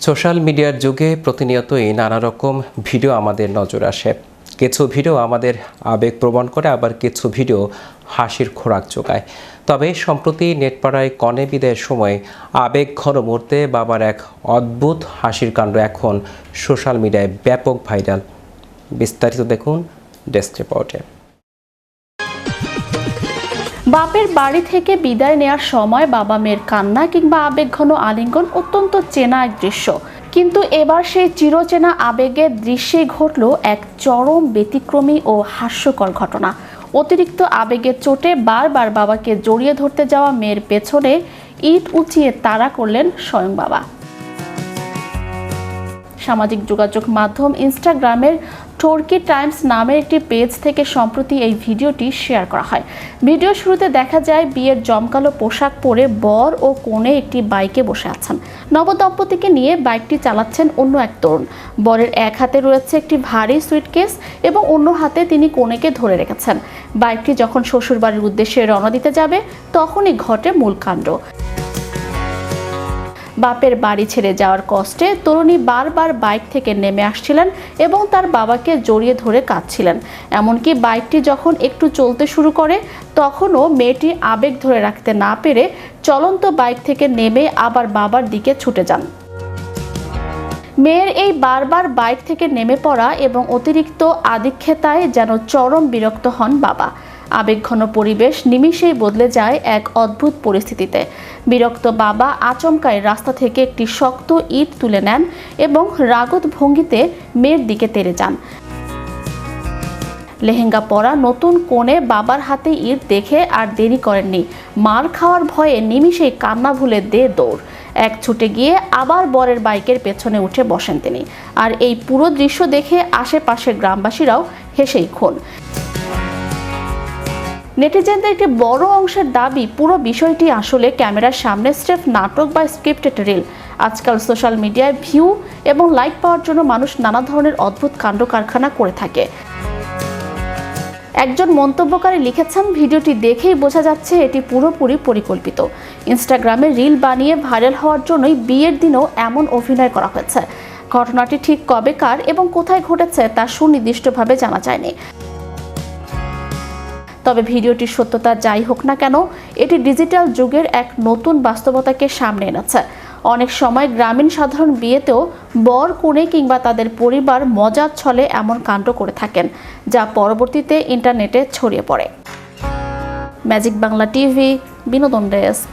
Social মিডিয়ার যুগে প্রতিনিয়তই নানা রকম ভিডিও আমাদের নজর আসে। কিছু ভিডিও আমাদের আবেগ প্রবণ করে, আবার কিছু ভিডিও হাসির খোরাক যোগায়। তবে সম্প্রতি নেটপাড়ায় কনে বিদায়ের সময় আবেগ ঘন মুহূর্তে বাবার এক অদ্ভুত হাসির কাণ্ড এখন সোশ্যাল মিডিয়ায় ব্যাপক ভাইরাল। বিস্তারিত দেখুন ডেস্ক রিপোর্টে। বাপের বাড়ি থেকে বিদায় নেওয়ার সময় বাবা মেয়ের কান্না কিংবা আবেগঘন আলিঙ্গন অত্যন্ত চেনা এক দৃশ্য, কিন্তু এবার সেই চিরচেনা আবেগের দৃশ্যে ঘটল এক চরম ব্যতিক্রমী ও হাস্যকর ঘটনা। অতিরিক্ত আবেগের চোটে বারবার বাবাকে জড়িয়ে ধরতে যাওয়া মেয়ের পেছনে ইট উঁচিয়ে তাড়া করলেন স্বয়ং বাবা। সামাজিক যোগাযোগ মাধ্যম ইনস্টাগ্রামের টর্কি টাইমস নামের একটি পেজ থেকে সম্প্রতি এই ভিডিওটি শেয়ার করা হয়। ভিডিও শুরুতে দেখা যায় বিয়ের জমকালো পোশাক পরে বর ও কনে একটি বাইকে বসে আছেন। নবদম্পতিকে নিয়ে বাইকটি চালাচ্ছেন অন্য এক তরুণ। বরের এক হাতে রয়েছে একটি ভারী সুইটকেস এবং অন্য হাতে তিনি কনেকে ধরে রেখেছেন। বাইকটি যখন শ্বশুরবাড়ির উদ্দেশ্যে রওনা দিতে যাবে তখনই ঘটে মূল কাণ্ড। বাপের বাড়ি ছেড়ে যাওয়ার কষ্টে তরুণী বারবার বাইক থেকে নেমে আসছিলেন এবং তার বাবাকে জড়িয়ে ধরে কাঁদছিলেন। এমনকি বাইকটি যখন একটু চলতে শুরু করে তখনও মেয়েটি আবেগ ধরে রাখতে না পেরে চলন্ত বাইক থেকে নেমে আবার বাবার দিকে ছুটে যান। মেয়ের এই বারবার বাইক থেকে নেমে পড়া এবং অতিরিক্ত আদিক্ষেতায় যেন চরম বিরক্ত হন বাবা। আবেগঘন পরিবেশ নিমিষেই বদলে যায় এক অদ্ভুত পরিস্থিতিতে। বিরক্ত বাবা আচমকাই রাস্তা থেকে একটি শক্ত ইট তুলে নেন এবং রাগত ভঙ্গিতে মেয়ের দিকে তেড়ে যান। লেহেঙ্গা পরা নতুন কনে বাবার হাতে ইট দেখে আর দেরি করেননি। মার খাওয়ার ভয়ে নিমিষেই কান্না ভুলে দৌড় এক ছুটে গিয়ে আবার বরের বাইকের পেছনে উঠে বসেন তিনি। আর এই পুরো দৃশ্য দেখে আশেপাশের গ্রামবাসীরাও হেসেই খুন। নেটিজেনদের একটি বড় অংশের দাবি, পুরো বিষয়টি আসলে ক্যামেরার সামনে স্রেফ নাটক বা স্ক্রিপ্টেড রিল। আজকাল সোশ্যাল মিডিয়ায় ভিউ এবং লাইক পাওয়ার জন্য মানুষ নানা ধরনের অদ্ভুত কাণ্ড কারখানা করে থাকে। একজন মন্তব্যকারী লিখেছেন, ভিডিওটি দেখেই বোঝা যাচ্ছে এটি পুরোপুরি পরিকল্পিত। ইনস্টাগ্রামে রিল বানিয়ে ভাইরাল হওয়ার জন্যই বিয়ের দিনও এমন অভিনয় করা হয়েছে। ঘটনাটি ঠিক কবেকার এবং কোথায় ঘটেছে তা সুনির্দিষ্টভাবে জানা যায়নি। তবে ভিডিওটির সত্যতা যাই হোক না কেন, এটি ডিজিটাল যুগের এক নতুন বাস্তবতাকে সামনে এনেছে। অনেক সময় গ্রামীণ সাধারণ বিয়েতেও বর কনে কিংবা তাদের পরিবার মজার ছলে এমন কাণ্ড করে থাকেন, যা পরবর্তীতে ইন্টারনেটে ছড়িয়ে পড়ে। ম্যাজিক বাংলা টিভি, বিনোদন ডেস্ক।